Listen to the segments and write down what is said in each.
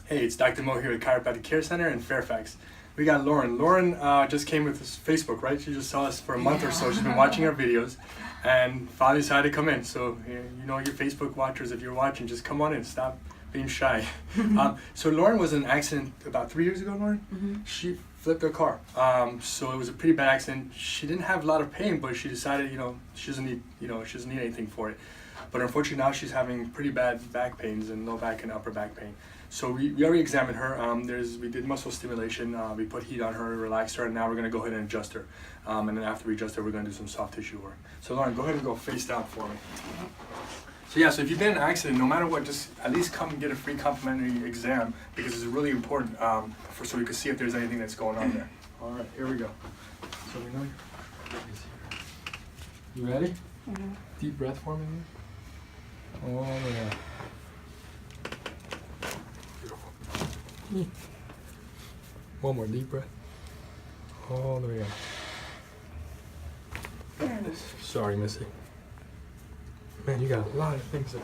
Hey, it's Dr. Mo here at Chiropractic Care Center in Fairfax. We got Lauren. Lauren just came with this Facebook, right? She just saw us for a month or so. She's been watching our videos and finally decided to come in. So, you know, your Facebook watchers, if you're watching, just come on in. Stop being shy. So Lauren was in an accident about 3 years ago, Lauren. Mm-hmm. She flipped her car. So it was a pretty bad accident. She didn't have a lot of pain, but she decided, you know, she doesn't need anything for it. But unfortunately now she's having pretty bad back pains and low back and upper back pain. So we already examined her. We did muscle stimulation. We put heat on her, relaxed her, and now we're going to go ahead and adjust her. And then after we adjust her, we're going to do some soft tissue work. So Lauren, go ahead and go face down for me. So yeah, so if you've been in an accident, no matter what, just at least come and get a free complimentary exam because it's really important so we can see if there's anything that's going on there. All right, here we go. So we know you ready? Mm-hmm. Deep breath for me. Oh yeah. Beautiful. One more deep breath. All the way up. Sorry, Missy. Man, you got a lot of things there.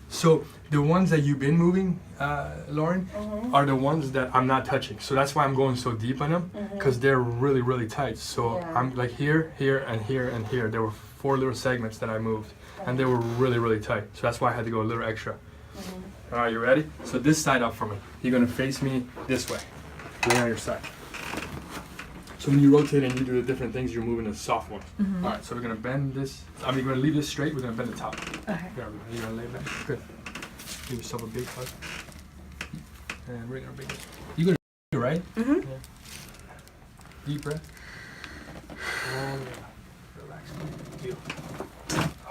So the ones that you've been moving, Lauren, are the ones that I'm not touching. So that's why I'm going so deep on them, because they're really, really tight. So I'm like here, here, and here, and here. There were 4 little segments that I moved, and they were really, really tight. So that's why I had to go a little extra. All right, you ready? So this side up for me. You're gonna face me this way. Lay on your side. So when you rotate and you do the different things, you're moving the soft ones. All right, so we're gonna bend this. We're gonna leave this straight. We're gonna bend the top. Okay. There we go. You're gonna lay back. Good. Give yourself a big hug. And we're gonna bring this. You're gonna do it, right? Mm-hmm. Yeah. Deep breath. Oh yeah. Relax. Beautiful.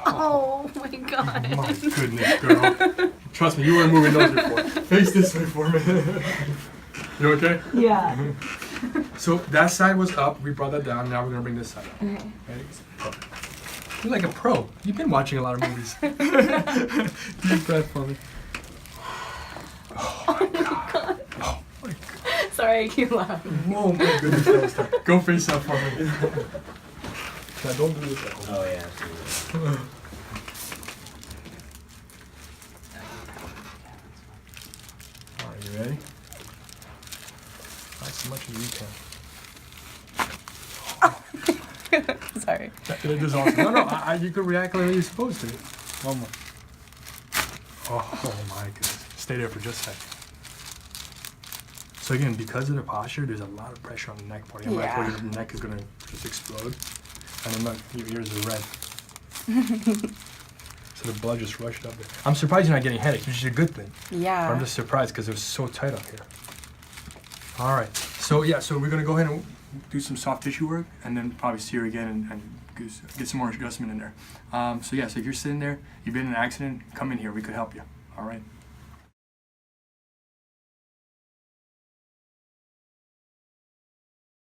Oh my god. My goodness, girl. Trust me, you weren't moving those before. Face this way for me. You okay? Yeah. So that side was up. We brought that down. Now we're gonna bring this side up. Okay. Ready? Perfect. You're like a pro. You've been watching a lot of movies. Deep breath for me. Oh my god. Oh my god. Sorry, I keep laughing. Oh my goodness, that was tough. Go face up for me. Now don't do this at home. Oh yeah, absolutely. Alright, you ready? Not so much as you can. Sorry. That is awesome. No, you could react like you're supposed to. One more. Oh my goodness. Stay there for just a second. So again, because of the posture, there's a lot of pressure on the neck part. I'm like, where your neck is gonna just explode. And then look, your ears are red. So the blood just rushed up there. I'm surprised you're not getting headaches, which is a good thing. Yeah. But I'm just surprised because it was so tight up here. All right. So yeah, so we're gonna go ahead and do some soft tissue work, and then probably see her again and get some more adjustment in there. So yeah, so if you're sitting there, you've been in an accident, come in here. We could help you. All right.